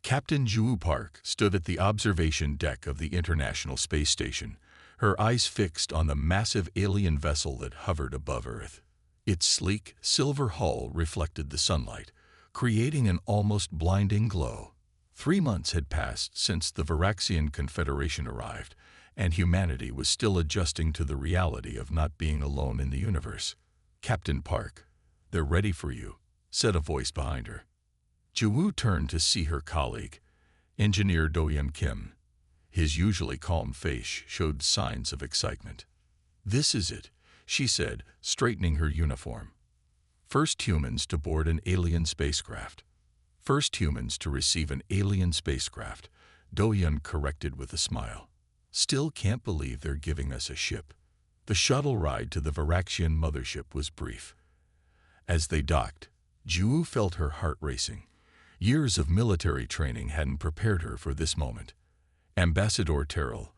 Captain Ju Park stood at the observation deck of the International Space Station, her eyes fixed on the massive alien vessel that hovered above Earth. Its sleek, silver hull reflected the sunlight, creating an almost blinding glow. 3 months had passed since the Varaxian Confederation arrived, and humanity was still adjusting to the reality of not being alone in the universe. "Captain Park, they're ready for you," said a voice behind her. Ju turned to see her colleague, Engineer Do-Yeon Kim. His usually calm face showed signs of excitement. "This is it," she said, straightening her uniform. "First humans to board an alien spacecraft." "First humans to receive an alien spacecraft," Do-Yeon corrected with a smile. "Still can't believe they're giving us a ship." The shuttle ride to the Varaxian mothership was brief. As they docked, Ju felt her heart racing. Years of military training hadn't prepared her for this moment. Ambassador Terrell,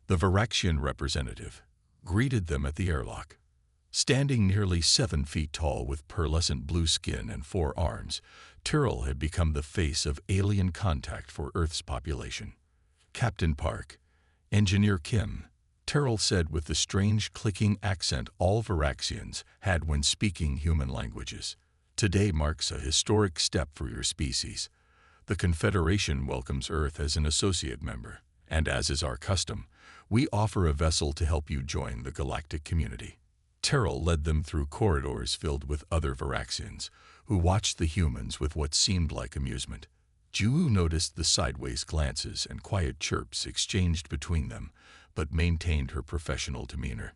the Varaxian representative, greeted them at the airlock. Standing nearly 7 feet tall with pearlescent blue skin and 4 arms, Terrell had become the face of alien contact for Earth's population. "Captain Park, Engineer Kim," Terrell said with the strange clicking accent all Varaxians had when speaking human languages. "Today marks a historic step for your species. The Confederation welcomes Earth as an associate member, and as is our custom, we offer a vessel to help you join the galactic community." Terrell led them through corridors filled with other Varaxians, who watched the humans with what seemed like amusement. Ju noticed the sideways glances and quiet chirps exchanged between them, but maintained her professional demeanor.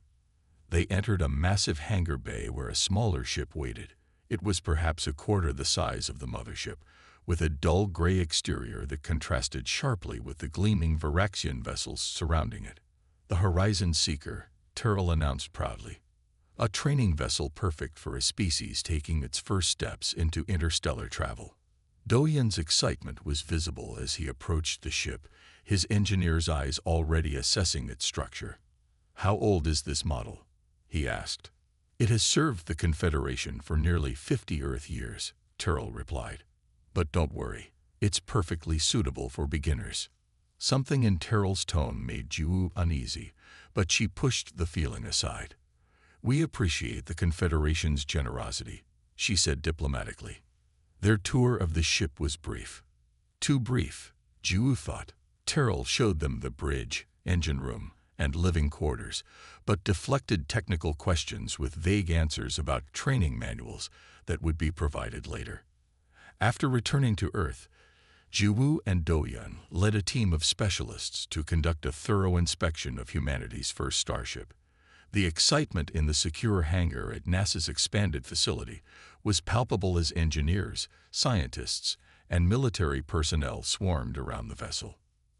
They entered a massive hangar bay where a smaller ship waited. It was perhaps a quarter the size of the mothership, with a dull gray exterior that contrasted sharply with the gleaming Varaxian vessels surrounding it. "The Horizon Seeker," Terrell announced proudly. "A training vessel perfect for a species taking its first steps into interstellar travel." Do-Yeon's excitement was visible as he approached the ship, his engineer's eyes already assessing its structure. "How old is this model?" he asked. "It has served the Confederation for nearly 50 Earth years," Terrell replied. "But don't worry, it's perfectly suitable for beginners." Something in Terrell's tone made Ju uneasy, but she pushed the feeling aside. "We appreciate the Confederation's generosity," she said diplomatically. Their tour of the ship was brief. Too brief, Ju thought. Terrell showed them the bridge, engine room, and living quarters, but deflected technical questions with vague answers about training manuals that would be provided later. After returning to Earth, Ju and Do-Yeon led a team of specialists to conduct a thorough inspection of humanity's first starship. The excitement in the secure hangar at NASA's expanded facility was palpable as engineers, scientists, and military personnel swarmed around the vessel.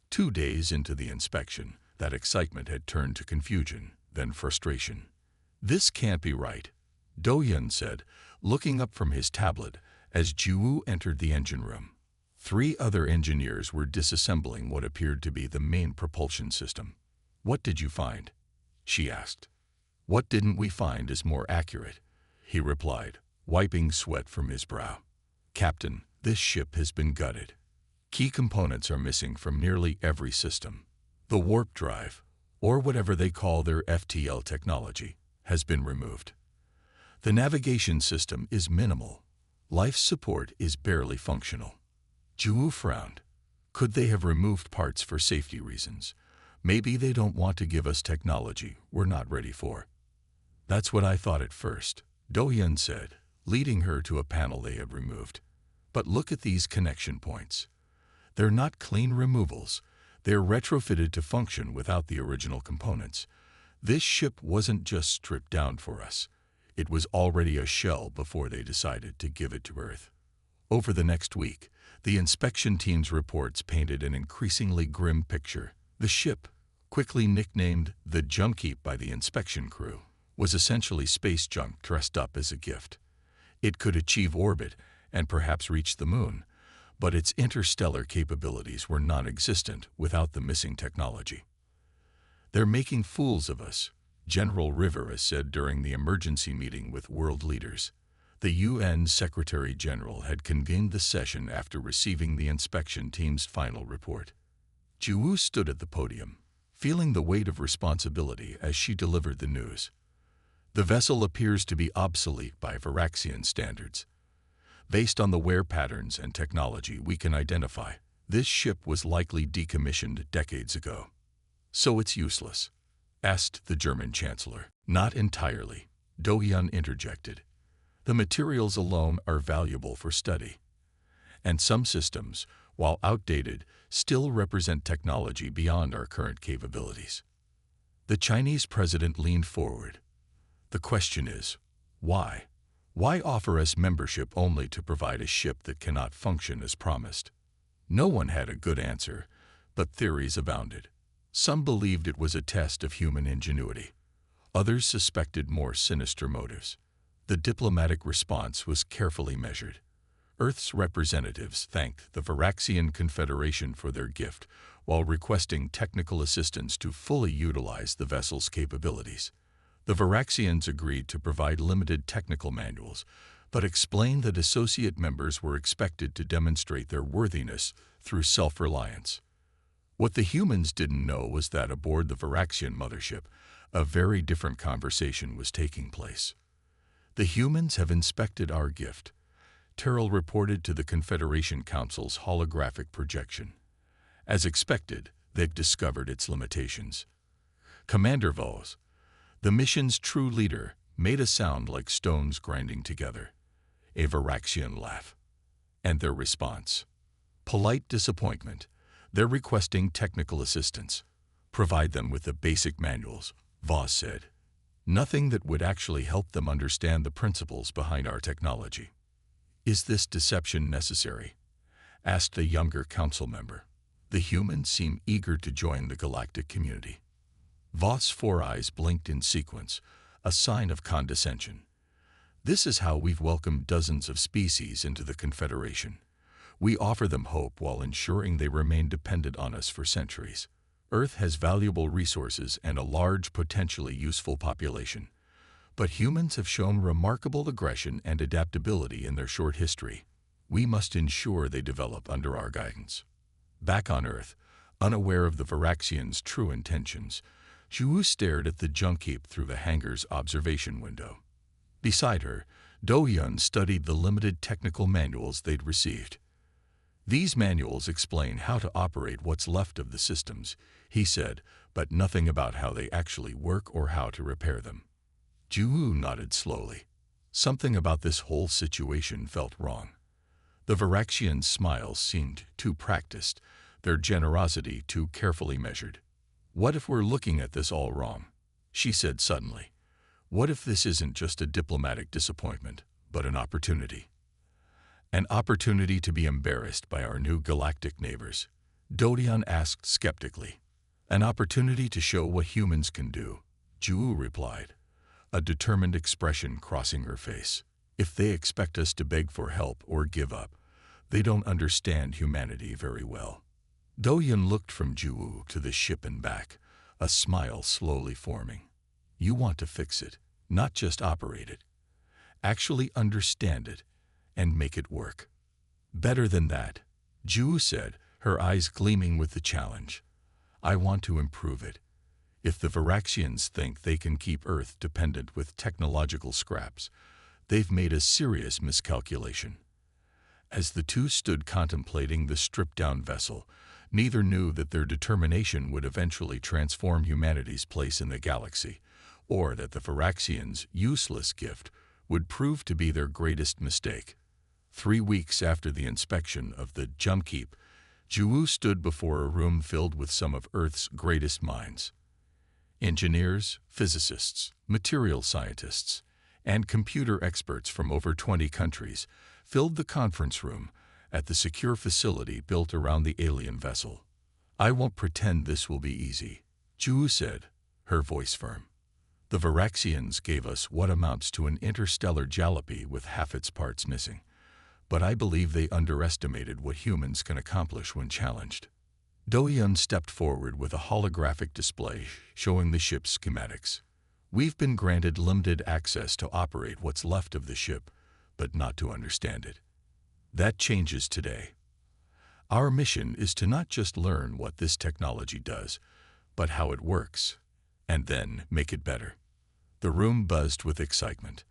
2 days into the inspection, that excitement had turned to confusion, then frustration. "This can't be right," Do-Yeon said, looking up from his tablet as Ju entered the engine room. 3 other engineers were disassembling what appeared to be the main propulsion system. "What did you find?" she asked. "What didn't we find is more accurate," he replied, wiping sweat from his brow. "Captain, this ship has been gutted. Key components are missing from nearly every system. The warp drive, or whatever they call their FTL technology, has been removed. The navigation system is minimal. Life support is barely functional." Ju frowned. Could they have removed parts for safety reasons? Maybe they don't want to give us technology we're not ready for. "That's what I thought at first," Do-Yeon said, leading her to a panel they had removed. "But look at these connection points. They're not clean removals. They're retrofitted to function without the original components. This ship wasn't just stripped down for us. It was already a shell before they decided to give it to Earth." Over the next week, the inspection team's reports painted an increasingly grim picture. The ship, quickly nicknamed the Junk Heap by the inspection crew, was essentially space junk dressed up as a gift. It could achieve orbit and perhaps reach the moon, but its interstellar capabilities were non-existent without the missing technology. "They're making fools of us," General Rivera said during the emergency meeting with world leaders. The UN Secretary-General had convened the session after receiving the inspection team's final report. Ju stood at the podium, feeling the weight of responsibility as she delivered the news. The vessel appears to be obsolete by Varaxian standards. Based on the wear patterns and technology we can identify, this ship was likely decommissioned decades ago. So it's useless? Asked the German Chancellor. Not entirely, Do-hyun interjected. The materials alone are valuable for study. And some systems, while outdated, still represent technology beyond our current capabilities. The Chinese president leaned forward. The question is, why? Why offer us membership only to provide a ship that cannot function as promised? No one had a good answer, but theories abounded. Some believed it was a test of human ingenuity. Others suspected more sinister motives. The diplomatic response was carefully measured. Earth's representatives thanked the Varaxian Confederation for their gift, while requesting technical assistance to fully utilize the vessel's capabilities. The Varaxians agreed to provide limited technical manuals, but explained that associate members were expected to demonstrate their worthiness through self-reliance. What the humans didn't know was that aboard the Varaxian mothership, a very different conversation was taking place. The humans have inspected our gift, Terrell reported to the Confederation Council's holographic projection. As expected, they've discovered its limitations. Commander Vos, the mission's true leader, made a sound like stones grinding together. A Varaxian laugh. And their response? Polite disappointment. They're requesting technical assistance. Provide them with the basic manuals, Vos said. Nothing that would actually help them understand the principles behind our technology. Is this deception necessary? Asked a younger council member. The humans seem eager to join the galactic community. Vos' four eyes blinked in sequence, a sign of condescension. This is how we've welcomed dozens of species into the Confederation. We offer them hope while ensuring they remain dependent on us for centuries. Earth has valuable resources and a large, potentially useful population. But humans have shown remarkable aggression and adaptability in their short history. We must ensure they develop under our guidance. Back on Earth, unaware of the Varaxians' true intentions, Ju stared at the junk heap through the hangar's observation window. Beside her, Do-hyun studied the limited technical manuals they'd received. These manuals explain how to operate what's left of the systems, he said, but nothing about how they actually work or how to repair them. Ju nodded slowly. Something about this whole situation felt wrong. The Varaxians' smiles seemed too practiced, their generosity too carefully measured. What if we're looking at this all wrong? She said suddenly. What if this isn't just a diplomatic disappointment, but an opportunity? An opportunity to be embarrassed by our new galactic neighbors? Do-hyun asked skeptically. An opportunity to show what humans can do, Ju replied, a determined expression crossing her face. If they expect us to beg for help or give up, they don't understand humanity very well. Do-hyun looked from Ju to the ship and back, a smile slowly forming. You want to fix it, not just operate it. Actually understand it and make it work. Better than that, Ju said, her eyes gleaming with the challenge. I want to improve it. If the Varaxians think they can keep Earth dependent with technological scraps, they've made a serious miscalculation. As the two stood contemplating the stripped-down vessel, neither knew that their determination would eventually transform humanity's place in the galaxy, or that the Varaxians' useless gift would prove to be their greatest mistake. 3 weeks after the inspection of the junk heap, Ju stood before a room filled with some of Earth's greatest minds. Engineers, physicists, material scientists, and computer experts from over 20 countries filled the conference room at the secure facility built around the alien vessel. I won't pretend this will be easy, Ju said, her voice firm. The Varaxians gave us what amounts to an interstellar jalopy with half its parts missing, but I believe they underestimated what humans can accomplish when challenged. Do-hyun stepped forward with a holographic display showing the ship's schematics. We've been granted limited access to operate what's left of the ship, but not to understand it. That changes today. Our mission is to not just learn what this technology does, but how it works, and then make it better. The room buzzed with excitement.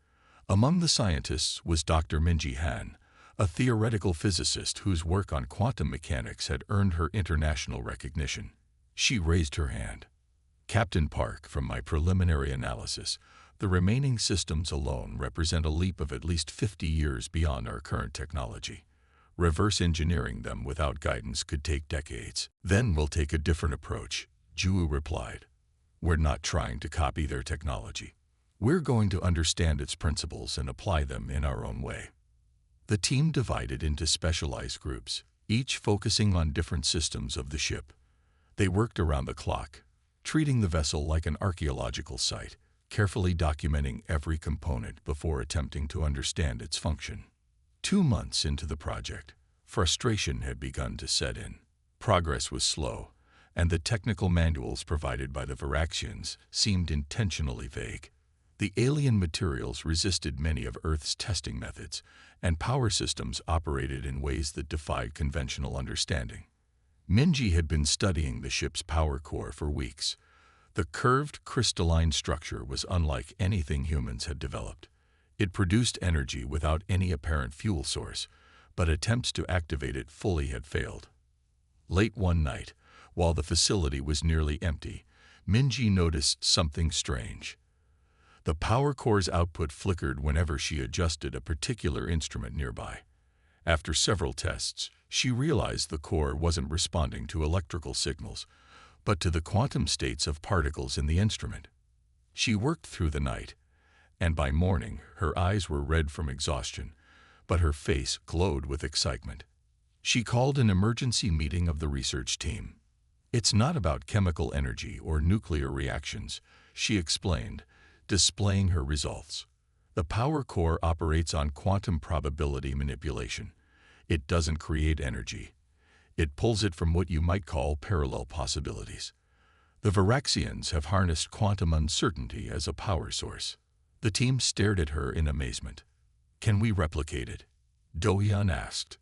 Among the scientists was Dr. Minji Han, a theoretical physicist whose work on quantum mechanics had earned her international recognition. She raised her hand. Captain Park, from my preliminary analysis, the remaining systems alone represent a leap of at least 50 years beyond our current technology. Reverse engineering them without guidance could take decades. Then we'll take a different approach, Ju replied. We're not trying to copy their technology. We're going to understand its principles and apply them in our own way. The team divided into specialized groups, each focusing on different systems of the ship. They worked around the clock, treating the vessel like an archaeological site, carefully documenting every component before attempting to understand its function. 2 months into the project, frustration had begun to set in. Progress was slow, and the technical manuals provided by the Varaxians seemed intentionally vague. The alien materials resisted many of Earth's testing methods, and power systems operated in ways that defied conventional understanding. Minji had been studying the ship's power core for weeks. The curved, crystalline structure was unlike anything humans had developed. It produced energy without any apparent fuel source, but attempts to activate it fully had failed. Late one night, while the facility was nearly empty, Minji noticed something strange. The power core's output flickered whenever she adjusted a particular instrument nearby. After several tests, she realized the core wasn't responding to electrical signals, but to the quantum states of particles in the instrument. She worked through the night, and by morning her eyes were red from exhaustion, but her face glowed with excitement. She called an emergency meeting of the research team. It's not about chemical energy or nuclear reactions, she explained, displaying her results. The power core operates on quantum probability manipulation. It doesn't create energy. It pulls it from what you might call parallel possibilities. The Varaxians have harnessed quantum uncertainty as a power source. The team stared at her in amazement. Can we replicate it? Do-hyun asked.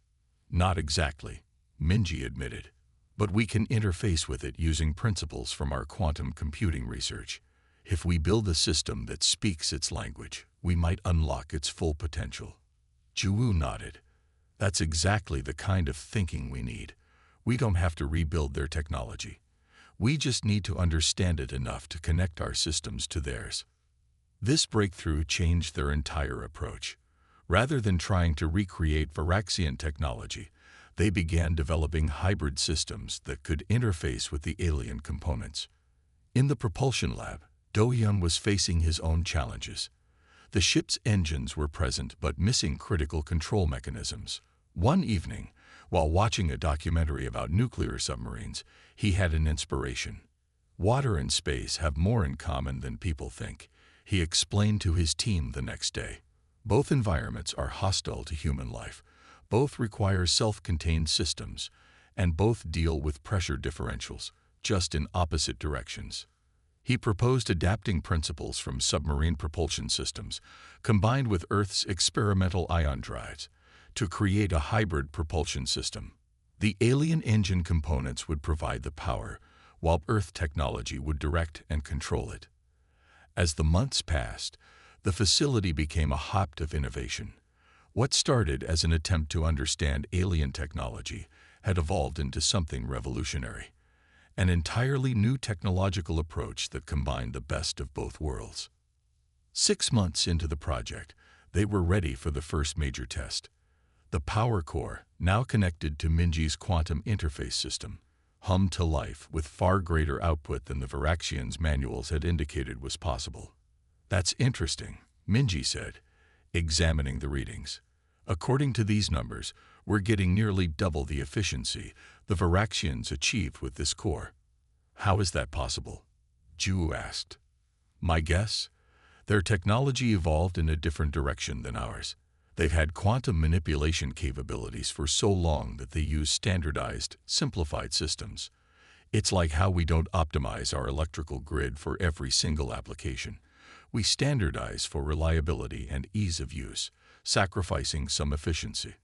Not exactly, Minji admitted, but we can interface with it using principles from our quantum computing research. If we build a system that speaks its language, we might unlock its full potential. Ju nodded. That's exactly the kind of thinking we need. We don't have to rebuild their technology. We just need to understand it enough to connect our systems to theirs. This breakthrough changed their entire approach. Rather than trying to recreate Varaxian technology, they began developing hybrid systems that could interface with the alien components. In the propulsion lab, Do-hyun was facing his own challenges. The ship's engines were present but missing critical control mechanisms. One evening, while watching a documentary about nuclear submarines, he had an inspiration. Water and space have more in common than people think, he explained to his team the next day. Both environments are hostile to human life, both require self-contained systems, and both deal with pressure differentials, just in opposite directions. He proposed adapting principles from submarine propulsion systems, combined with Earth's experimental ion drives, to create a hybrid propulsion system. The alien engine components would provide the power, while Earth technology would direct and control it. As the months passed, the facility became a hotbed of innovation. What started as an attempt to understand alien technology had evolved into something revolutionary. An entirely new technological approach that combined the best of both worlds. 6 months into the project, they were ready for the first major test. The power core, now connected to Minji's quantum interface system, hummed to life with far greater output than the Varaxians' manuals had indicated was possible. That's interesting, Minji said, examining the readings. According to these numbers, we're getting nearly double the efficiency the Varaxians achieved with this core. How is that possible? Ju asked. My guess? Their technology evolved in a different direction than ours. They've had quantum manipulation capabilities for so long that they use standardized, simplified systems. It's like how we don't optimize our electrical grid for every single application. We standardize for reliability and ease of use, sacrificing some efficiency.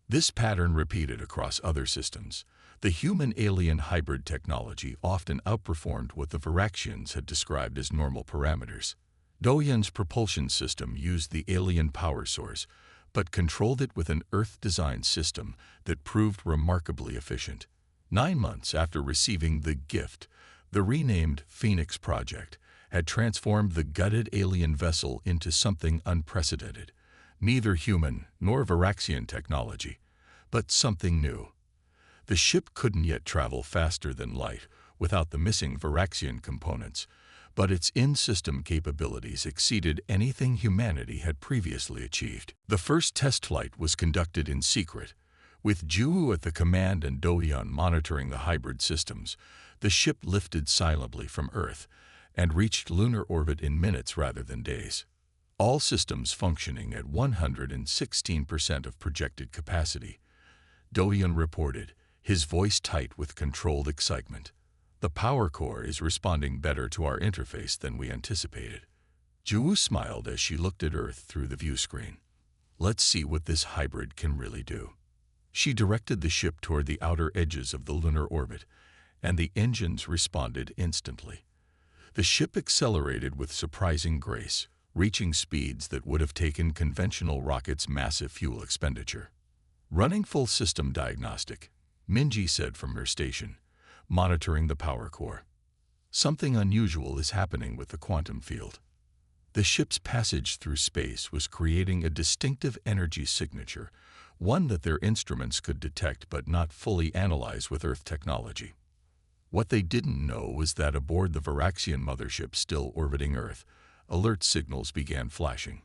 This pattern repeated across other systems. The human-alien hybrid technology often outperformed what the Varaxians had described as normal parameters. Doyen's propulsion system used the alien power source, but controlled it with an Earth-designed system that proved remarkably efficient. 9 months after receiving the gift, the renamed Phoenix Project had transformed the gutted alien vessel into something unprecedented. Neither human nor Varaxian technology, but something new. The ship couldn't yet travel faster than light without the missing Varaxian components, but its in-system capabilities exceeded anything humanity had previously achieved. The first test flight was conducted in secret. With Juhu at the command and Doyon monitoring the hybrid systems, the ship lifted silently from Earth and reached lunar orbit in minutes rather than days. All systems functioning at 116% of projected capacity. Doyon reported, his voice tight with controlled excitement. The power core is responding better to our interface than we anticipated. Juhu smiled as she looked at Earth through the view screen. Let's see what this hybrid can really do. She directed the ship toward the outer edges of the lunar orbit, and the engines responded instantly. The ship accelerated with surprising grace, reaching speeds that would have taken conventional rockets' massive fuel expenditure. Running full system diagnostic, Minji said from her station, monitoring the power core. Something unusual is happening with the quantum field. The ship's passage through space was creating a distinctive energy signature, one that their instruments could detect but not fully analyze with Earth technology. What they didn't know was that aboard the Varaxian mothership still orbiting Earth, alert signals began flashing.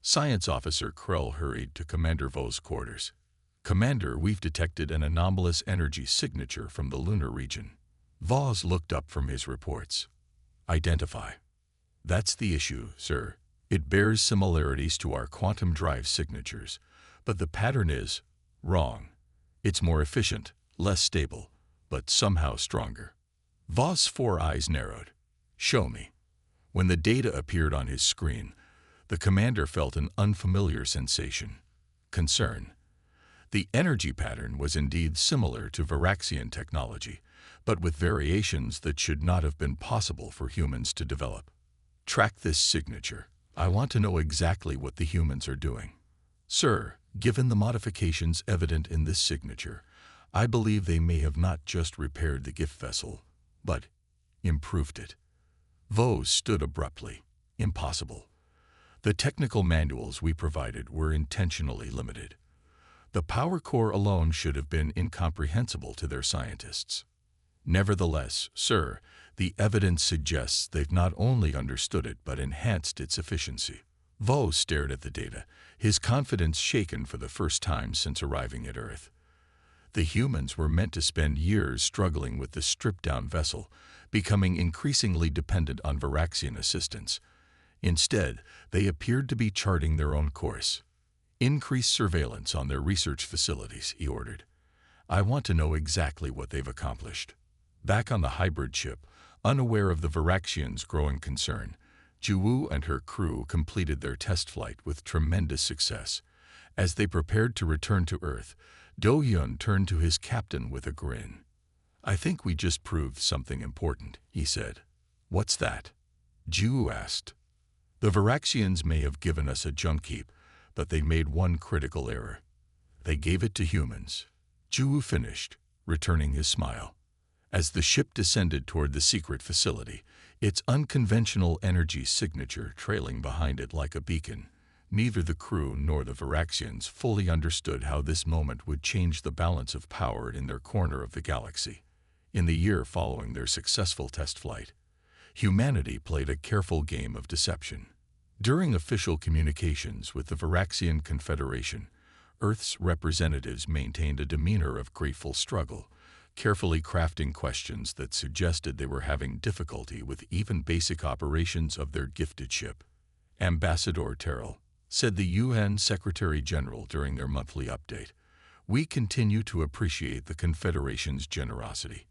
Science Officer Krell hurried to Commander Vo's quarters. Commander, we've detected an anomalous energy signature from the lunar region. Voz looked up from his reports. Identify. That's the issue, sir. It bears similarities to our quantum drive signatures, but the pattern is wrong. It's more efficient, less stable, but somehow stronger. Voz's 4 eyes narrowed. Show me. When the data appeared on his screen, the commander felt an unfamiliar sensation. Concern. The energy pattern was indeed similar to Varaxian technology, but with variations that should not have been possible for humans to develop. Track this signature. I want to know exactly what the humans are doing. Sir, given the modifications evident in this signature, I believe they may have not just repaired the gift vessel, but improved it. Vo stood abruptly. Impossible. The technical manuals we provided were intentionally limited. The power core alone should have been incomprehensible to their scientists. Nevertheless, sir, the evidence suggests they've not only understood it but enhanced its efficiency. Vo stared at the data, his confidence shaken for the first time since arriving at Earth. The humans were meant to spend years struggling with the stripped-down vessel, becoming increasingly dependent on Varaxian assistance. Instead, they appeared to be charting their own course. Increase surveillance on their research facilities, he ordered. I want to know exactly what they've accomplished. Back on the hybrid ship, unaware of the Varaxians' growing concern, Juwu and her crew completed their test flight with tremendous success. As they prepared to return to Earth, Do-Yun turned to his captain with a grin. I think we just proved something important, he said. What's that? Juwu asked. The Varaxians may have given us a junk heap, but they made one critical error. They gave it to humans. Juwu finished, returning his smile. As the ship descended toward the secret facility, its unconventional energy signature trailing behind it like a beacon, neither the crew nor the Varaxians fully understood how this moment would change the balance of power in their corner of the galaxy. In the year following their successful test flight, humanity played a careful game of deception. During official communications with the Varaxian Confederation, Earth's representatives maintained a demeanor of grateful struggle, carefully crafting questions that suggested they were having difficulty with even basic operations of their gifted ship. Ambassador Terrell, said the UN Secretary-General during their monthly update, we continue to appreciate the Confederation's generosity.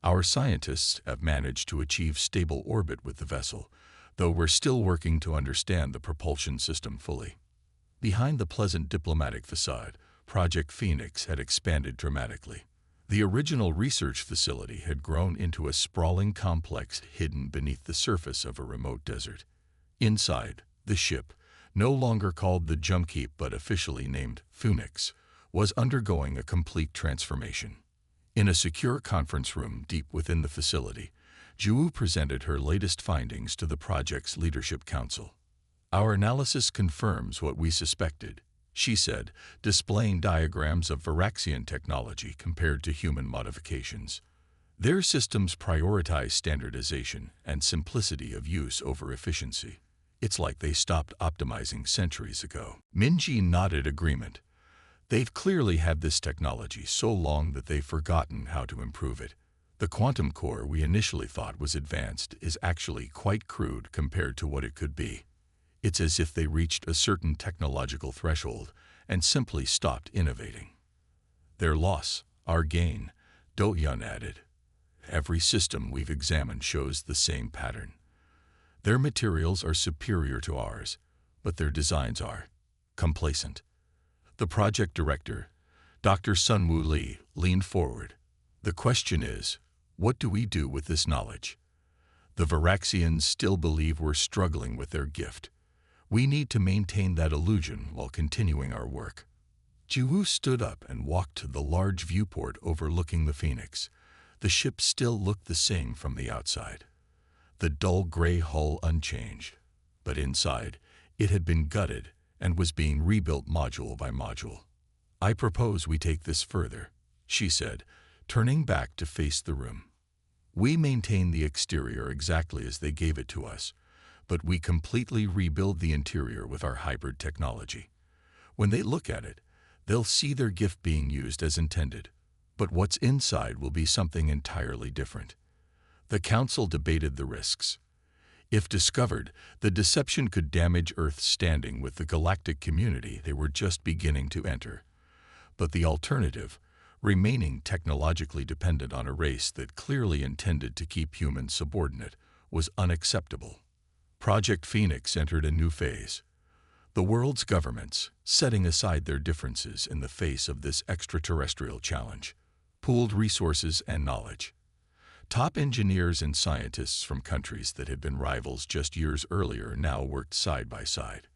Our scientists have managed to achieve stable orbit with the vessel, though we're still working to understand the propulsion system fully. Behind the pleasant diplomatic facade, Project Phoenix had expanded dramatically. The original research facility had grown into a sprawling complex hidden beneath the surface of a remote desert. Inside, the ship, no longer called the Jumpkeep but officially named Phoenix, was undergoing a complete transformation. In a secure conference room deep within the facility, Zhu presented her latest findings to the project's leadership council. "Our analysis confirms what we suspected," she said, displaying diagrams of Varaxian technology compared to human modifications. Their systems prioritize standardization and simplicity of use over efficiency. It's like they stopped optimizing centuries ago. Minji nodded agreement. They've clearly had this technology so long that they've forgotten how to improve it. The quantum core we initially thought was advanced is actually quite crude compared to what it could be. It's as if they reached a certain technological threshold and simply stopped innovating. Their loss, our gain, Do-Yun added. Every system we've examined shows the same pattern. Their materials are superior to ours, but their designs are complacent. The project director, Dr. Sunwoo Lee, leaned forward. "The question is, what do we do with this knowledge? The Varaxians still believe we're struggling with their gift. We need to maintain that illusion while continuing our work." Jiwoo stood up and walked to the large viewport overlooking the Phoenix. The ship still looked the same from the outside. The dull gray hull unchanged, but inside, it had been gutted and was being rebuilt module by module. "I propose we take this further," she said, turning back to face the room. "We maintain the exterior exactly as they gave it to us, but we completely rebuild the interior with our hybrid technology. When they look at it, they'll see their gift being used as intended, but what's inside will be something entirely different." The council debated the risks. If discovered, the deception could damage Earth's standing with the galactic community they were just beginning to enter. But the alternative, remaining technologically dependent on a race that clearly intended to keep humans subordinate, was unacceptable. Project Phoenix entered a new phase. The world's governments, setting aside their differences in the face of this extraterrestrial challenge, pooled resources and knowledge. Top engineers and scientists from countries that had been rivals just years earlier now worked side by side.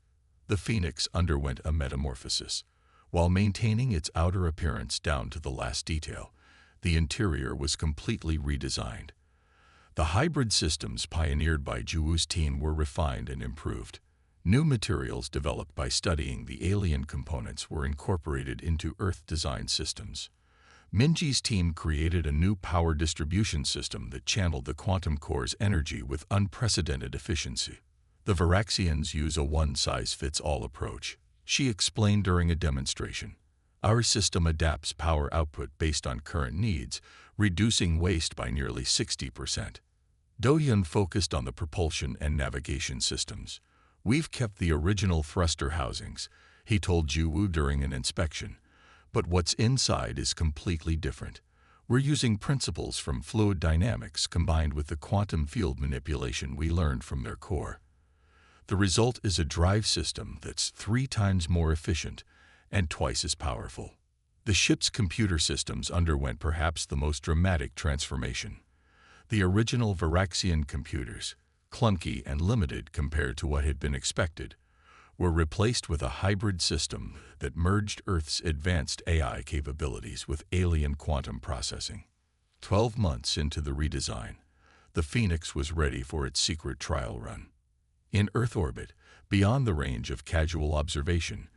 The Phoenix underwent a metamorphosis. While maintaining its outer appearance down to the last detail, the interior was completely redesigned. The hybrid systems pioneered by Jiwoo's team were refined and improved. New materials developed by studying the alien components were incorporated into Earth-designed systems. Minji's team created a new power distribution system that channeled the quantum core's energy with unprecedented efficiency. The Varaxians use a one-size-fits-all approach, she explained during a demonstration. Our system adapts power output based on current needs, reducing waste by nearly 60%. Do-Yun focused on the propulsion and navigation systems. "We've kept the original thruster housings," he told Jiwoo during an inspection. "But what's inside is completely different. We're using principles from fluid dynamics combined with the quantum field manipulation we learned from their core. The result is a drive system that's 3 times more efficient and twice as powerful." The ship's computer systems underwent perhaps the most dramatic transformation. The original Varaxian computers, clunky and limited compared to what had been expected, were replaced with a hybrid system that merged Earth's advanced AI capabilities with alien quantum processing. 12 months into the redesign, the Phoenix was ready for its secret trial run. In Earth orbit, beyond the range of casual observation,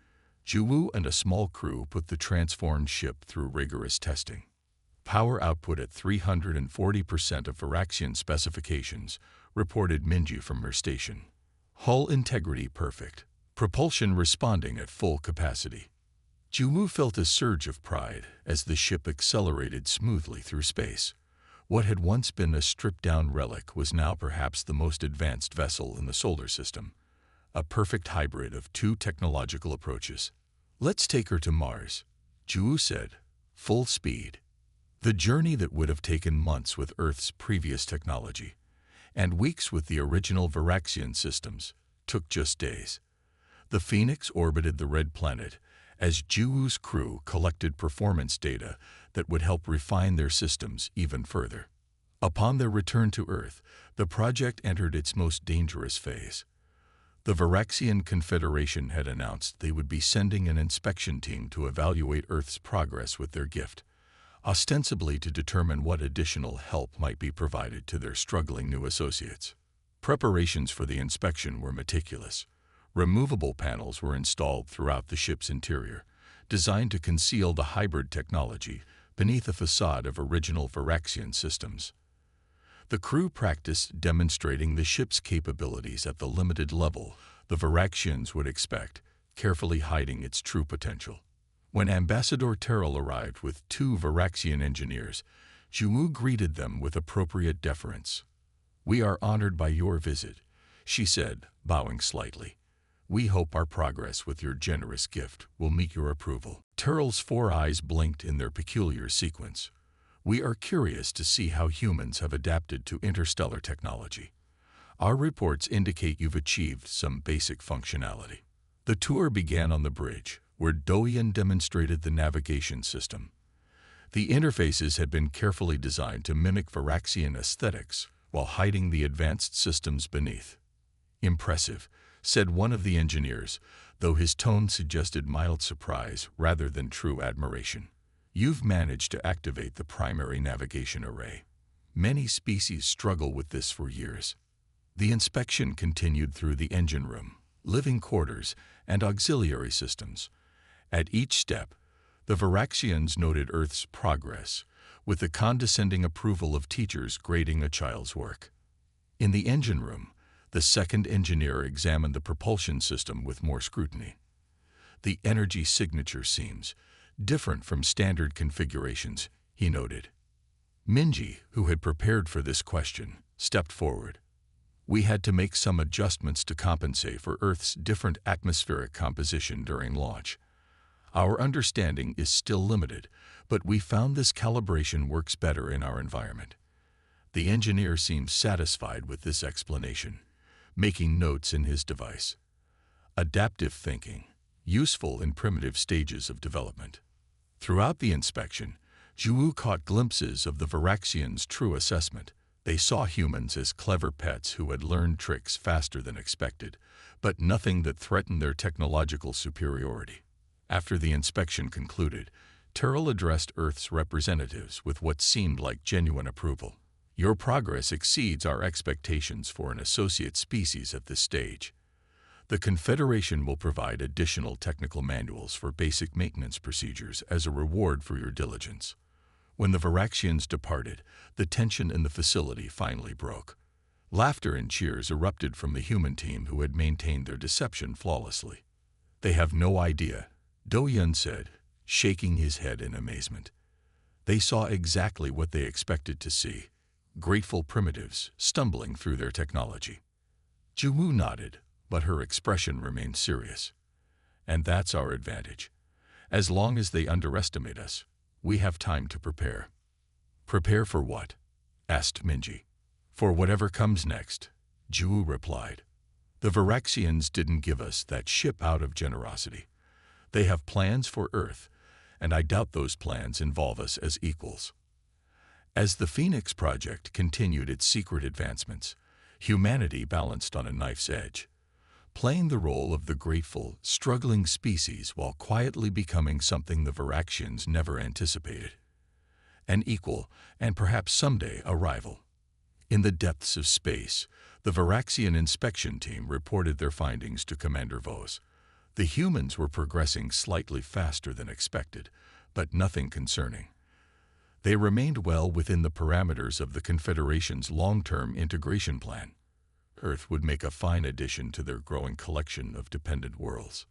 Jiwoo and a small crew put the transformed ship through rigorous testing. Power output at 340% of Varaxian specifications, reported Minji from her station. Hull integrity perfect. Propulsion responding at full capacity. Jiwoo felt a surge of pride as the ship accelerated smoothly through space. What had once been a stripped-down relic was now perhaps the most advanced vessel in the solar system, a perfect hybrid of 2 technological approaches. "Let's take her to Mars," Jiwoo said, full speed. The journey that would have taken months with Earth's previous technology, and weeks with the original Varaxian systems, took just days. The Phoenix orbited the red planet as Juwoo's crew collected performance data that would help refine their systems even further. Upon their return to Earth, the project entered its most dangerous phase. The Varaxian Confederation had announced they would be sending an inspection team to evaluate Earth's progress with their gift, ostensibly to determine what additional help might be provided to their struggling new associates. Preparations for the inspection were meticulous. Removable panels were installed throughout the ship's interior, designed to conceal the hybrid technology beneath a facade of original Varaxian systems. The crew practiced demonstrating the ship's capabilities at the limited level the Varaxians would expect, carefully hiding its true potential. When Ambassador Terrell arrived with 2 Varaxian engineers, Juwoo greeted them with appropriate deference. "We are honored by your visit," she said, bowing slightly. "We hope our progress with your generous gift will meet your approval." Terrell's 4 eyes blinked in their peculiar sequence. "We are curious to see how humans have adapted to interstellar technology. Our reports indicate you've achieved some basic functionality." The tour began on the bridge, where Doyen demonstrated the navigation system. The interfaces had been carefully designed to mimic Varaxian aesthetics while hiding the advanced systems beneath. "Impressive," said one of the engineers, though his tone suggested mild surprise rather than true admiration. "You've managed to activate the primary navigation array. Many species struggle with this for years." The inspection continued through the engine room, living quarters, and auxiliary systems. At each step, the Varaxians noted Earth's progress, with the condescending approval of teachers grading a child's work. In the engine room, the second engineer examined the propulsion system with more scrutiny. "The energy signature seems different from standard configurations," he noted. Minji, who had prepared for this question, stepped forward. "We had to make some adjustments to compensate for Earth's different atmospheric composition during launch. Our understanding is still limited, but we found this calibration works better in our environment." The engineer seemed satisfied with this explanation, making notes in his device. Adaptive thinking, useful in primitive stages of development. Throughout the inspection, Juwoo caught glimpses of the Varaxians' true assessment. They saw humans as clever pets who had learned tricks faster than expected, but nothing that threatened their technological superiority. After the inspection concluded, Terrell addressed Earth's representatives with what seemed like genuine approval. "Your progress exceeds our expectations for an associate species at this stage. The Confederation will provide additional technical manuals for basic maintenance procedures as a reward for your diligence." When the Varaxians departed, the tension in the facility finally broke. Laughter and cheers erupted from the human team who had maintained their deception flawlessly. "They have no idea," Doyen said, shaking his head in amazement. They saw exactly what they expected to see: grateful primitives stumbling through their technology. Juwoo nodded, but her expression remained serious. "And that's our advantage. As long as they underestimate us, we have time to prepare." "Prepare for what?" asked Minji. "For whatever comes next," Juwoo replied. "The Varaxians didn't give us that ship out of generosity. They have plans for Earth, and I doubt those plans involve us as equals." As the Phoenix Project continued its secret advancements, humanity balanced on a knife's edge, playing the role of the grateful, struggling species while quietly becoming something the Varaxians never anticipated: an equal, and perhaps someday a rival. In the depths of space, the Varaxian inspection team reported their findings to Commander Vos. The humans were progressing slightly faster than expected, but nothing concerning. They remained well within the parameters of the Confederation's long-term integration plan. Earth would make a fine addition to their growing collection of dependent worlds.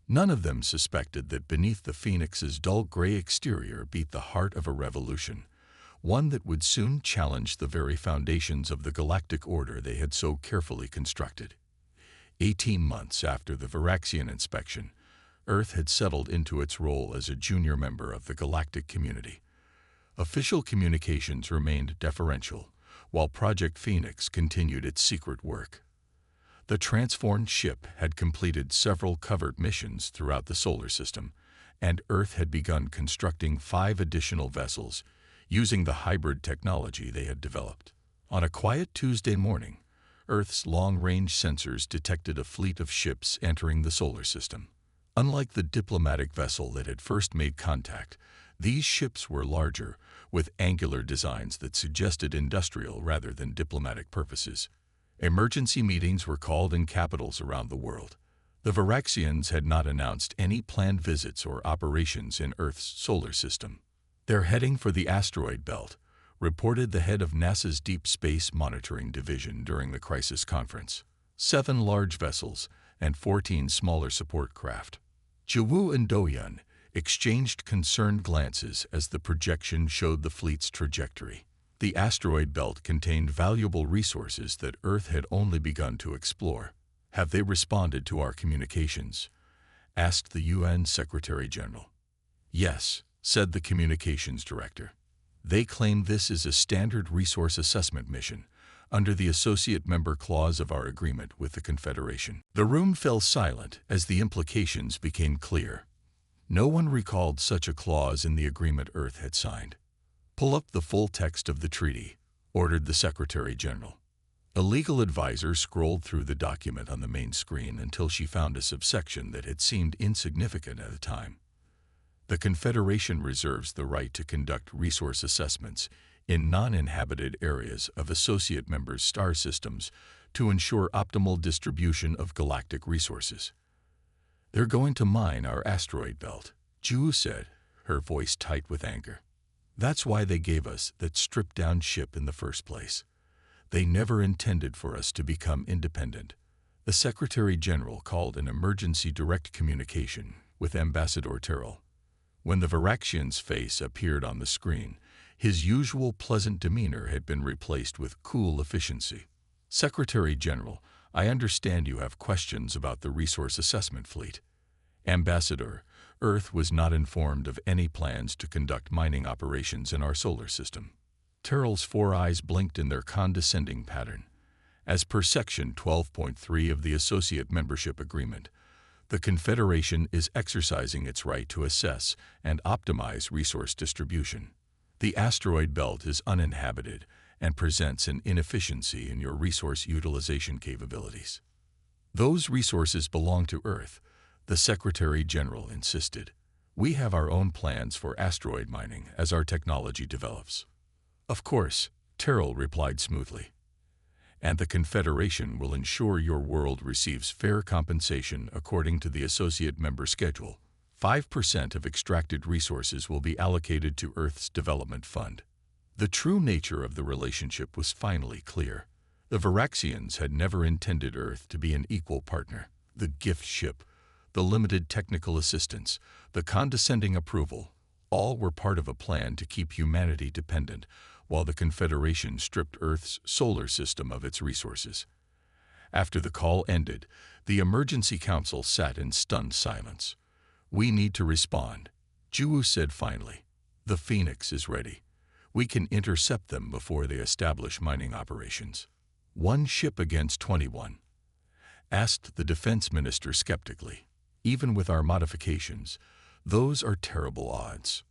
None of them suspected that beneath the Phoenix's dull gray exterior beat the heart of a revolution, one that would soon challenge the very foundations of the galactic order they had so carefully constructed. 18 months after the Varaxian inspection, Earth had settled into its role as a junior member of the galactic community. Official communications remained deferential, while Project Phoenix continued its secret work. The transformed ship had completed several covert missions throughout the solar system, and Earth had begun constructing 5 additional vessels using the hybrid technology they had developed. On a quiet Tuesday morning, Earth's long-range sensors detected a fleet of ships entering the solar system. Unlike the diplomatic vessel that had first made contact, these ships were larger, with angular designs that suggested industrial rather than diplomatic purposes. Emergency meetings were called in capitals around the world. The Varaxians had not announced any planned visits or operations in Earth's solar system. "They're heading for the asteroid belt," reported the head of NASA's Deep Space Monitoring Division during the crisis conference. 7 large vessels and 14 smaller support craft. Jiwoo and Do-Yun exchanged concerned glances as the projection showed the fleet's trajectory. The asteroid belt contained valuable resources that Earth had only begun to explore. "Have they responded to our communications?" asked the UN Secretary General. "Yes," said the communications director. "They claim this is a standard resource assessment mission under the associate member clause of our agreement with the Confederation." The room fell silent as the implications became clear. No one recalled such a clause in the agreement Earth had signed. "Pull up the full text of the treaty," ordered the Secretary General. A legal advisor scrolled through the document on the main screen until she found a subsection that had seemed insignificant at the time. "The Confederation reserves the right to conduct resource assessments in non-inhabited areas of associate members' star systems to ensure optimal distribution of galactic resources." "They're going to mine our asteroid belt," Jiwoo said, her voice tight with anger. "That's why they gave us that stripped-down ship in the first place. They never intended for us to become independent." The Secretary General called an emergency direct communication with Ambassador Terrell. When the Varaxian's face appeared on the screen, his usual pleasant demeanor had been replaced with cool efficiency. "Secretary General, I understand you have questions about the resource assessment fleet." "Ambassador, Earth was not informed of any plans to conduct mining operations in our solar system." Terrell's 4 eyes blinked in their condescending pattern. "As per Section 12.3 of the Associate Membership Agreement, the Confederation is exercising its right to assess and optimize resource distribution. The asteroid belt is uninhabited and presents an inefficiency in your resource utilization capabilities." "Those resources belong to Earth," the Secretary General insisted. "We have our own plans for asteroid mining as our technology develops." "Of course," Terrell replied smoothly. "And the Confederation will ensure your world receives fair compensation according to the associate member schedule. 5% of extracted resources will be allocated to Earth's Development Fund." The true nature of the relationship was finally clear. The Varaxians had never intended Earth to be an equal partner. The gift ship, the limited technical assistance, the condescending approval, all were part of a plan to keep humanity dependent, while the Confederation stripped Earth's solar system of its resources. After the call ended, the Emergency Council sat in stunned silence. "We need to respond," Jiwoo said finally. "The Phoenix is ready. We can intercept them before they establish mining operations." "One ship against 21?" asked the Defense Minister skeptically. "Even with our modifications, those are terrible odds."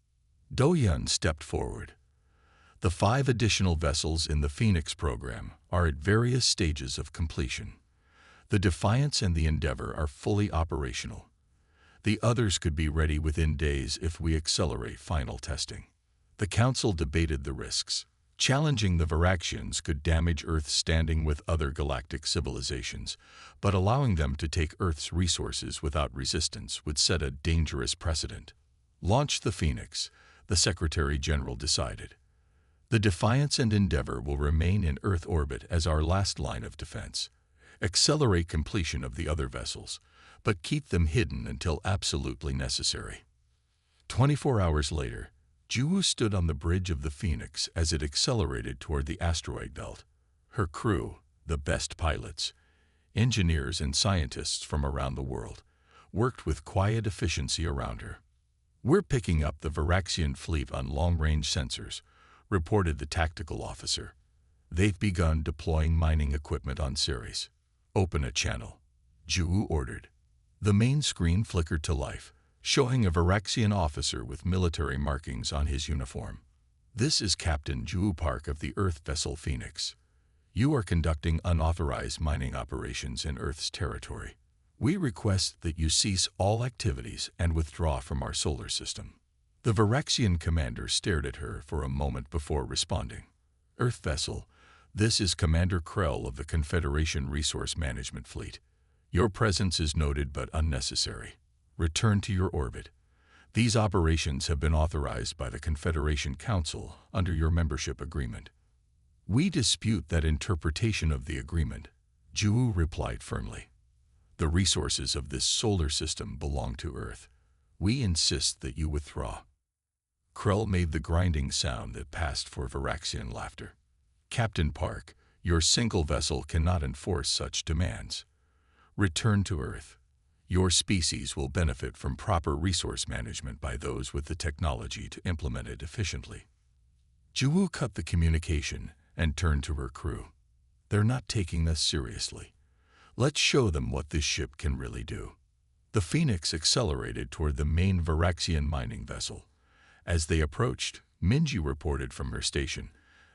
Do-Yun stepped forward. "The 5 additional vessels in the Phoenix program are at various stages of completion. The Defiance and the Endeavor are fully operational. The others could be ready within days if we accelerate final testing." The Council debated the risks. Challenging the Varaxians could damage Earth's standing with other galactic civilizations, but allowing them to take Earth's resources without resistance would set a dangerous precedent. "Launch the Phoenix," the Secretary General decided. "The Defiance and Endeavor will remain in Earth orbit as our last line of defense. Accelerate completion of the other vessels, but keep them hidden until absolutely necessary." 24 hours later, Jiwoo stood on the bridge of the Phoenix as it accelerated toward the asteroid belt. Her crew, the best pilots, engineers and scientists from around the world, worked with quiet efficiency around her. "We're picking up the Varaxian fleet on long-range sensors," reported the tactical officer. "They've begun deploying mining equipment on Ceres." "Open a channel," Ju ordered. The main screen flickered to life, showing a Varaxian officer with military markings on his uniform. "This is Captain Ju Park of the Earth vessel Phoenix. You are conducting unauthorized mining operations in Earth's territory. We request that you cease all activities and withdraw from our solar system." The Varaxian commander stared at her for a moment before responding. "Earth vessel, this is Commander Krell of the Confederation Resource Management Fleet. Your presence is noted but unnecessary. Return to your orbit. These operations have been authorized by the Confederation Council under your membership agreement." "We dispute that interpretation of the agreement," Ju replied firmly. "The resources of this solar system belong to Earth. We insist that you withdraw." Krell made the grinding sound that passed for Varaxian laughter. "Captain Park, your single vessel cannot enforce such demands. Return to Earth. Your species will benefit from proper resource management by those with the technology to implement it efficiently." Ju cut the communication and turned to her crew. "They're not taking us seriously. Let's show them what this ship can really do." The Phoenix accelerated toward the main Varaxian mining vessel. As they approached, Minji reported from her station,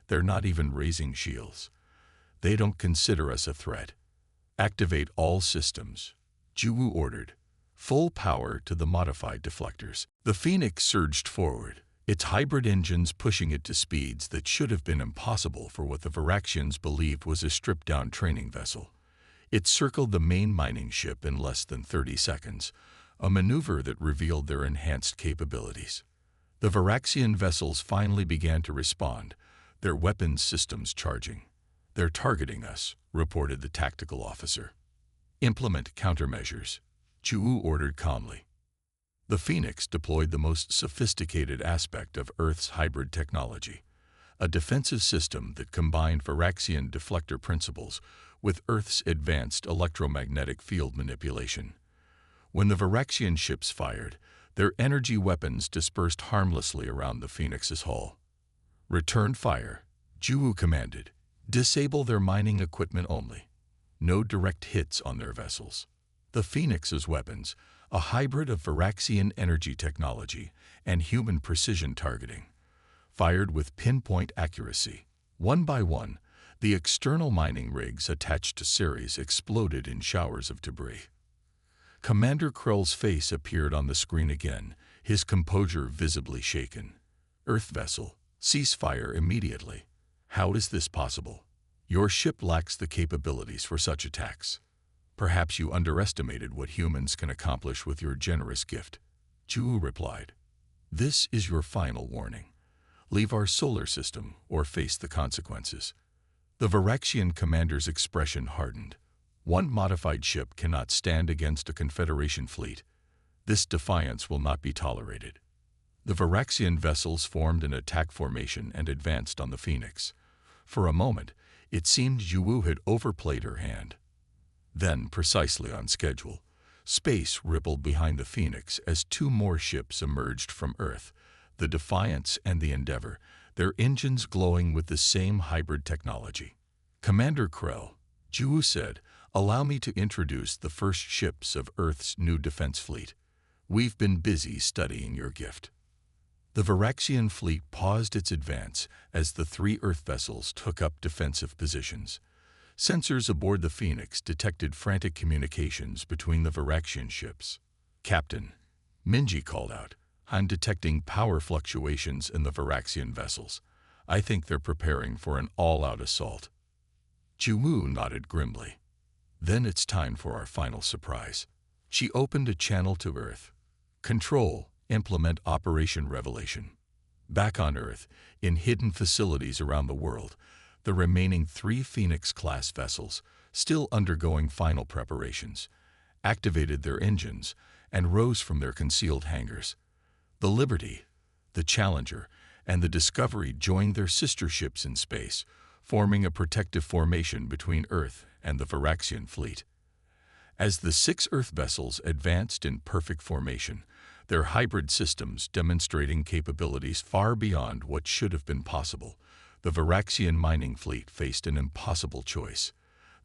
"They're not even raising shields. They don't consider us a threat." "Activate all systems," Ju ordered. "Full power to the modified deflectors." The Phoenix surged forward, its hybrid engines pushing it to speeds that should have been impossible for what the Varaxians believed was a stripped-down training vessel. It circled the main mining ship in less than 30 seconds, a maneuver that revealed their enhanced capabilities. The Varaxian vessels finally began to respond, their weapons systems charging. "They're targeting us," reported the tactical officer. "Implement countermeasures," Ju ordered calmly. The Phoenix deployed the most sophisticated aspect of Earth's hybrid technology, a defensive system that combined Varaxian deflector principles with Earth's advanced electromagnetic field manipulation. When the Varaxian ships fired, their energy weapons dispersed harmlessly around the Phoenix's hull. "Return fire," Ju commanded. "Disable their mining equipment only. No direct hits on their vessels." The Phoenix's weapons, a hybrid of Varaxian energy technology and human precision targeting, fired with pinpoint accuracy. One by one, the external mining rigs attached to Ceres exploded in showers of debris. Commander Krell's face appeared on the screen again, his composure visibly shaken. "Earth vessel, cease fire immediately. How is this possible? Your ship lacks the capabilities for such attacks. Perhaps you underestimated what humans can accomplish with your generous gift," Ju replied. "This is your final warning. Leave our solar system or face the consequences." The Varaxian commander's expression hardened. One modified ship cannot stand against a Confederation fleet. This defiance will not be tolerated. The Varaxian vessels formed an attack formation and advanced on the Phoenix. For a moment, it seemed Ju had overplayed her hand. Then, precisely on schedule, space rippled behind the Phoenix as two more ships emerged from Earth, the Defiance and the Endeavor, their engines glowing with the same hybrid technology. "Commander Krell," Ju said, "allow me to introduce the first ships of Earth's new defense fleet. We've been busy studying your gift." The Varaxian fleet paused its advance as the three Earth vessels took up defensive positions. Sensors aboard the Phoenix detected frantic communications between the Varaxian ships. "Captain," Minji called out, "I'm detecting power fluctuations in the Varaxian vessels. I think they're preparing for an all-out assault." Ju nodded grimly. "Then it's time for our final surprise." She opened a channel to Earth. "Control, implement Operation Revelation." Back on Earth, in hidden facilities around the world, the remaining three Phoenix-class vessels, still undergoing final preparations, activated their engines and rose from their concealed hangars. The Liberty, the Challenger, and the Discovery joined their sister ships in space, forming a protective formation between Earth and the Varaxian fleet. As the six Earth vessels advanced in perfect formation, their hybrid systems demonstrating capabilities far beyond what should have been possible, the Varaxian mining fleet faced an impossible choice.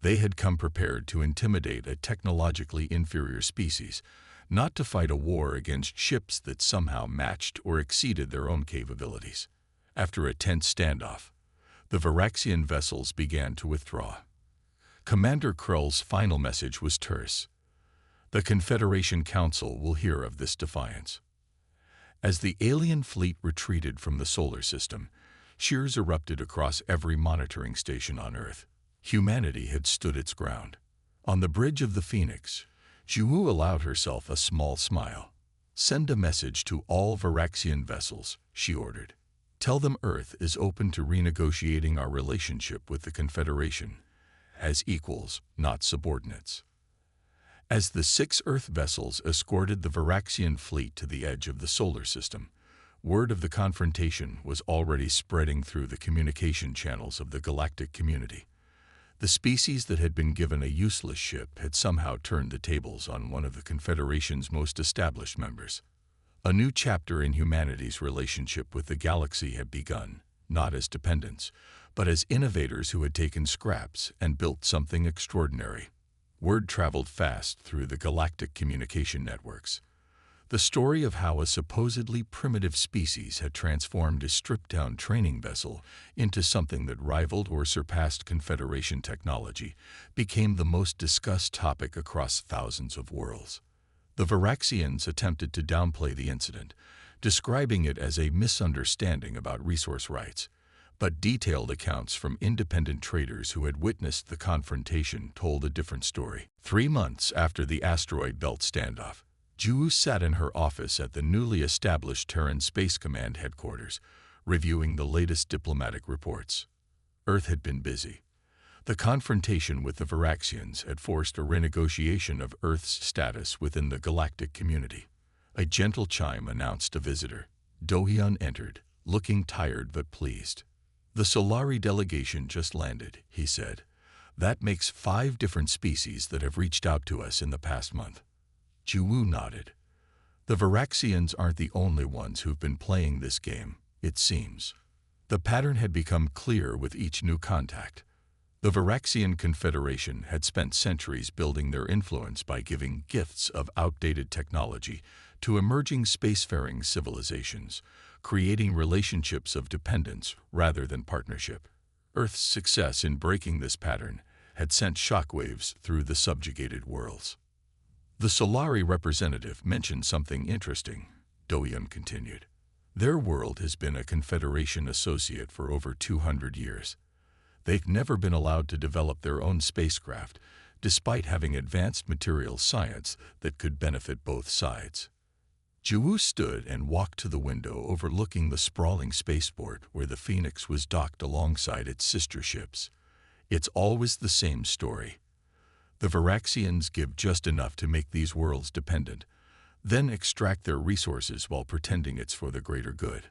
They had come prepared to intimidate a technologically inferior species, not to fight a war against ships that somehow matched or exceeded their own capabilities. After a tense standoff, the Varaxian vessels began to withdraw. Commander Krull's final message was terse. The Confederation Council will hear of this defiance. As the alien fleet retreated from the solar system, cheers erupted across every monitoring station on Earth. Humanity had stood its ground. On the bridge of the Phoenix, Zhu allowed herself a small smile. "Send a message to all Varaxian vessels," she ordered. "Tell them Earth is open to renegotiating our relationship with the Confederation as equals, not subordinates." As the 6 Earth vessels escorted the Varaxian fleet to the edge of the solar system, word of the confrontation was already spreading through the communication channels of the galactic community. The species that had been given a useless ship had somehow turned the tables on one of the Confederation's most established members. A new chapter in humanity's relationship with the galaxy had begun, not as dependents, but as innovators who had taken scraps and built something extraordinary. Word traveled fast through the galactic communication networks. The story of how a supposedly primitive species had transformed a stripped-down training vessel into something that rivaled or surpassed Confederation technology became the most discussed topic across thousands of worlds. The Varaxians attempted to downplay the incident, describing it as a misunderstanding about resource rights, but detailed accounts from independent traders who had witnessed the confrontation told a different story. 3 months after the asteroid belt standoff, Zhu sat in her office at the newly established Terran Space Command headquarters, reviewing the latest diplomatic reports. Earth had been busy. The confrontation with the Varaxians had forced a renegotiation of Earth's status within the galactic community. A gentle chime announced a visitor. Do-hyun entered, looking tired but pleased. "The Solari delegation just landed," he said. "That makes 5 different species that have reached out to us in the past month." Zhu nodded. "The Varaxians aren't the only ones who've been playing this game, it seems." The pattern had become clear with each new contact. The Varaxian Confederation had spent centuries building their influence by giving gifts of outdated technology to emerging spacefaring civilizations, creating relationships of dependence rather than partnership. Earth's success in breaking this pattern had sent shockwaves through the subjugated worlds. "The Solari representative mentioned something interesting," Do-hyun continued. "Their world has been a Confederation associate for over 200 years. They've never been allowed to develop their own spacecraft, despite having advanced materials science that could benefit both sides." Zhu stood and walked to the window overlooking the sprawling spaceport where the Phoenix was docked alongside its sister ships. "It's always the same story. The Varaxians give just enough to make these worlds dependent, then extract their resources while pretending it's for the greater good."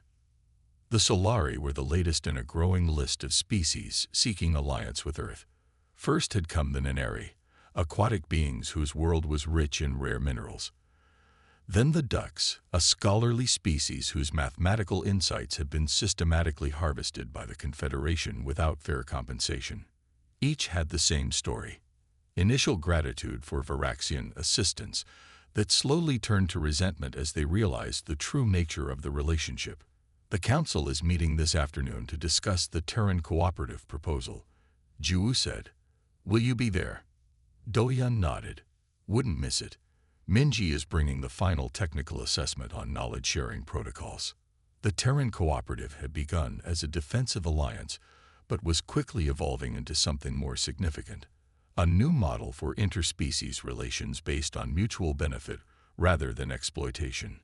The Solari were the latest in a growing list of species seeking alliance with Earth. First had come the Naneri, aquatic beings whose world was rich in rare minerals. Then the Ducks, a scholarly species whose mathematical insights had been systematically harvested by the Confederation without fair compensation. Each had the same story: initial gratitude for Varaxian assistance that slowly turned to resentment as they realized the true nature of the relationship. "The Council is meeting this afternoon to discuss the Terran cooperative proposal," Zhu said. "Will you be there?" Do-hyun nodded. "Wouldn't miss it. Minji is bringing the final technical assessment on knowledge-sharing protocols." The Terran cooperative had begun as a defensive alliance, but was quickly evolving into something more significant: a new model for interspecies relations based on mutual benefit rather than exploitation.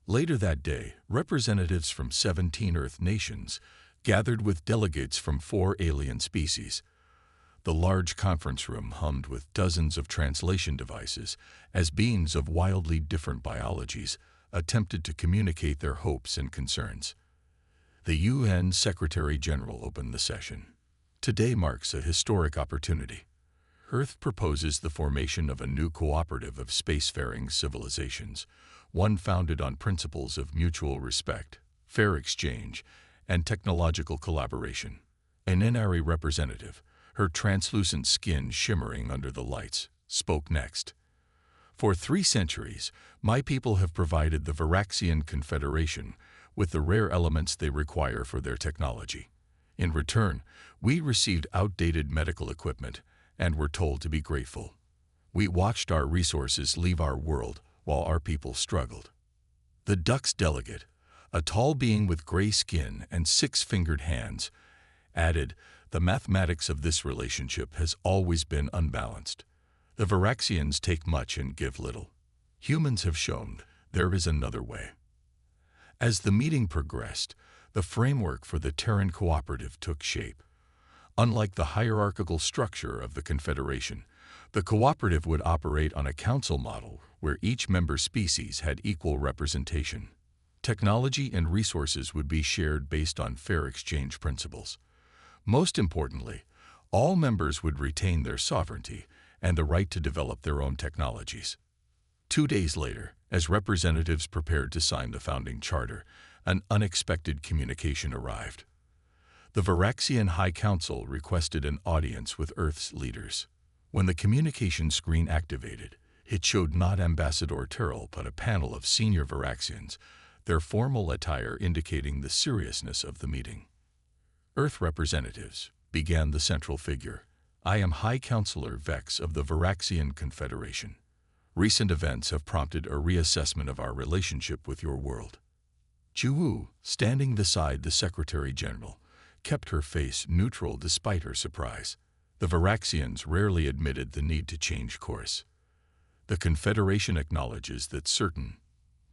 Later that day, representatives from 17 Earth nations gathered with delegates from 4 alien species. The large conference room hummed with dozens of translation devices as beings of wildly different biologies attempted to communicate their hopes and concerns. The UN Secretary-General opened the session. "Today marks a historic opportunity. Earth proposes the formation of a new cooperative of spacefaring civilizations, one founded on principles of mutual respect, fair exchange, and technological collaboration." An NRA representative, her translucent skin shimmering under the lights, spoke next. For 3 centuries, my people have provided the Varaxian Confederation with the rare elements they require for their technology. In return, we received outdated medical equipment and were told to be grateful. We watched our resources leave our world while our people struggled. The Duck's delegate, a tall being with gray skin and 6-fingered hands, added, "The mathematics of this relationship has always been unbalanced. The Varaxians take much and give little. Humans have shown there is another way." As the meeting progressed, the framework for the Terran Cooperative took shape. Unlike the hierarchical structure of the Confederation, the cooperative would operate on a council model where each member species had equal representation. Technology and resources would be shared based on fair exchange principles. Most importantly, all members would retain their sovereignty and the right to develop their own technologies. 2 days later, as representatives prepared to sign the founding charter, an unexpected communication arrived. The Varaxian High Council requested an audience with Earth's leaders. When the communication screen activated, it showed not Ambassador Terrell but a panel of senior Varaxians, their formal attire indicating the seriousness of the meeting. "Earth representatives," began the central figure, "I am High Counselor Vex of the Varaxian Confederation. Recent events have prompted a reassessment of our relationship with your world." Juwu, standing beside the Secretary General, kept her face neutral despite her surprise. The Varaxians rarely admitted the need to change course. The Confederation acknowledges that certain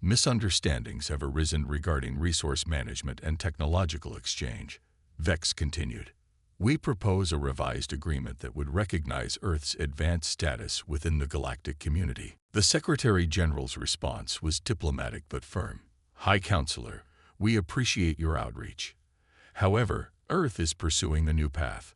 misunderstandings have arisen regarding resource management and technological exchange. Vex continued, "We propose a revised agreement that would recognize Earth's advanced status within the galactic community." The Secretary General's response was diplomatic but firm. "High Counselor, we appreciate your outreach. However, Earth is pursuing a new path.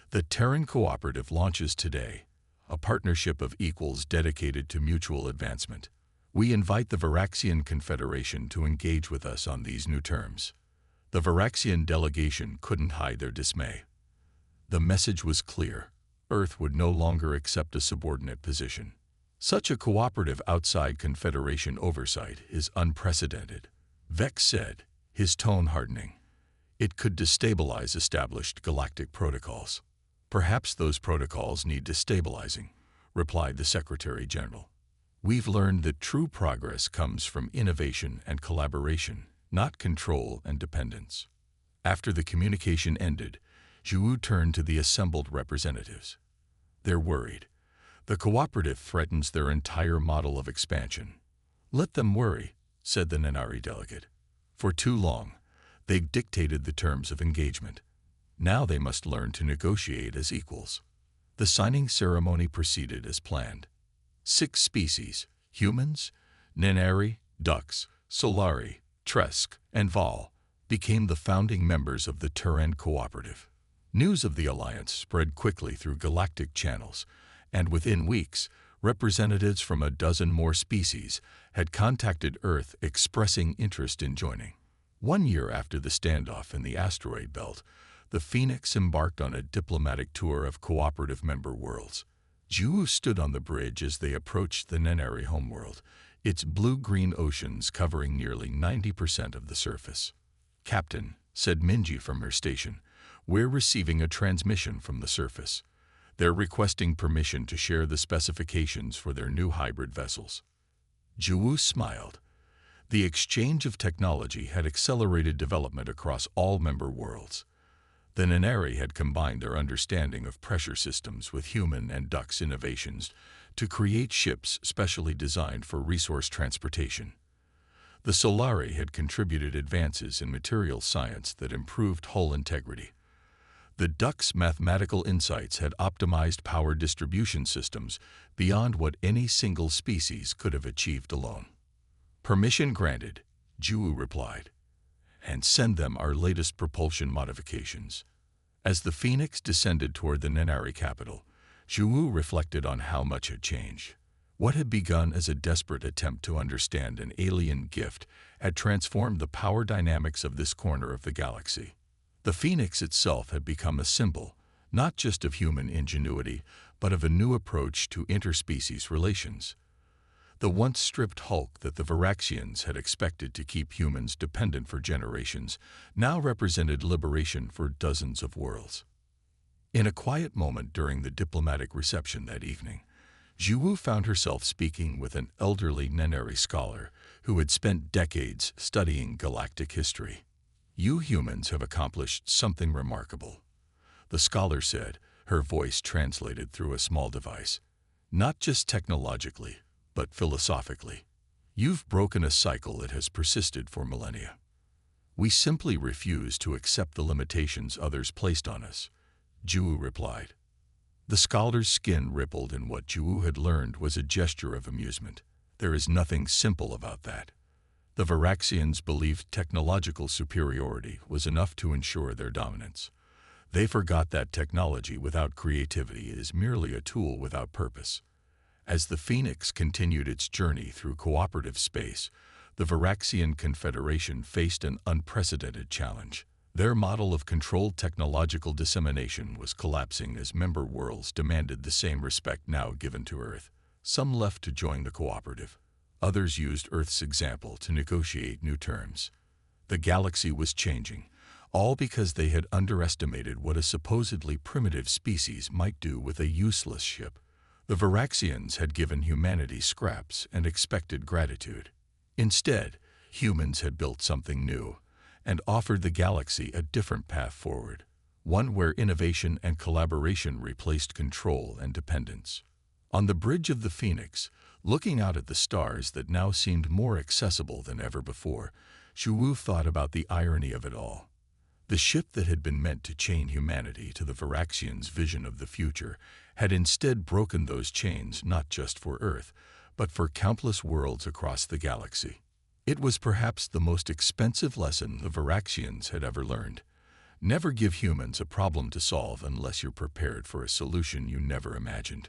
The Terran Cooperative launches today, a partnership of equals dedicated to mutual advancement. We invite the Varaxian Confederation to engage with us on these new terms." The Varaxian delegation couldn't hide their dismay. The message was clear. Earth would no longer accept a subordinate position. Such a cooperative outside Confederation oversight is unprecedented, Vex said, his tone hardening. It could destabilize established galactic protocols. "Perhaps those protocols need destabilizing," replied the Secretary General. "We've learned that true progress comes from innovation and collaboration, not control and dependence." After the communication ended, Juwu turned to the assembled representatives. "They're worried. The cooperative threatens their entire model of expansion." "Let them worry," said the Nanari delegate. "For too long, they've dictated the terms of engagement. Now they must learn to negotiate as equals." The signing ceremony proceeded as planned. 6 species, humans, Nanari, Ducks, Solari, Tresk, and Val, became the founding members of the Terran Cooperative. News of the alliance spread quickly through galactic channels, and within weeks, representatives from a dozen more species had contacted Earth expressing interest in joining. 1 year after the standoff in the asteroid belt, the Phoenix embarked on a diplomatic tour of cooperative member worlds. Juwu stood on the bridge as they approached the Nanari homeworld, its blue-green oceans covering nearly 90% of the surface. "Captain," said Minji from her station, "we're receiving a transmission from the surface. They're requesting permission to share the specifications for their new hybrid vessels." Juwu smiled. The exchange of technology had accelerated development across all member worlds. The Nanari had combined their understanding of pressure systems with human and Ducks innovations to create ships specially designed for resource transportation. The Solari had contributed advances in material science that improved hull integrity. The Ducks' mathematical insights had optimized power distribution systems beyond what any single species could have achieved alone. "Permission granted," Juwu replied, "and send them our latest propulsion modifications." As the Phoenix descended toward the Nanari capital, Juwu reflected on how much had changed. What had begun as a desperate attempt to understand an alien gift had transformed the power dynamics of this corner of the galaxy. The Phoenix itself had become a symbol, not just of human ingenuity, but of a new approach to interspecies relations. The once stripped hulk that the Varaxians had expected to keep humans dependent for generations now represented liberation for dozens of worlds. In a quiet moment during the diplomatic reception that evening, Zhuwu found herself speaking with an elderly Neneri scholar who had spent decades studying galactic history. "You humans have accomplished something remarkable," the scholar said, her voice translated through a small device. "Not just technologically, but philosophically. You've broken a cycle that has persisted for millennia. We simply refuse to accept the limitations others placed on us," Zhuwu replied. The scholar's skin rippled, and what Zhuwu had learned was a gesture of amusement. "There is nothing simple about that." The Varaxians believed technological superiority was enough to ensure their dominance. They forgot that technology without creativity is merely a tool without purpose. As the Phoenix continued its journey through cooperative space, the Varaxian Confederation faced an unprecedented challenge. Their model of controlled technological dissemination was collapsing as member worlds demanded the same respect now given to Earth. Some left to join the cooperative. Others used Earth's example to negotiate new terms. The galaxy was changing, all because they had underestimated what a supposedly primitive species might do with a useless ship. The Varaxians had given humanity scraps and expected gratitude. Instead, humans had built something new and offered the galaxy a different path forward, one where innovation and collaboration replaced control and dependence. On the bridge of the Phoenix, looking out at the stars that now seemed more accessible than ever before, Zhuwu thought about the irony of it all. The ship that had been meant to chain humanity to the Varaxians' vision of the future had instead broken those chains not just for Earth, but for countless worlds across the galaxy. It was perhaps the most expensive lesson the Varaxians had ever learned. Never give humans a problem to solve unless you're prepared for a solution you never imagined.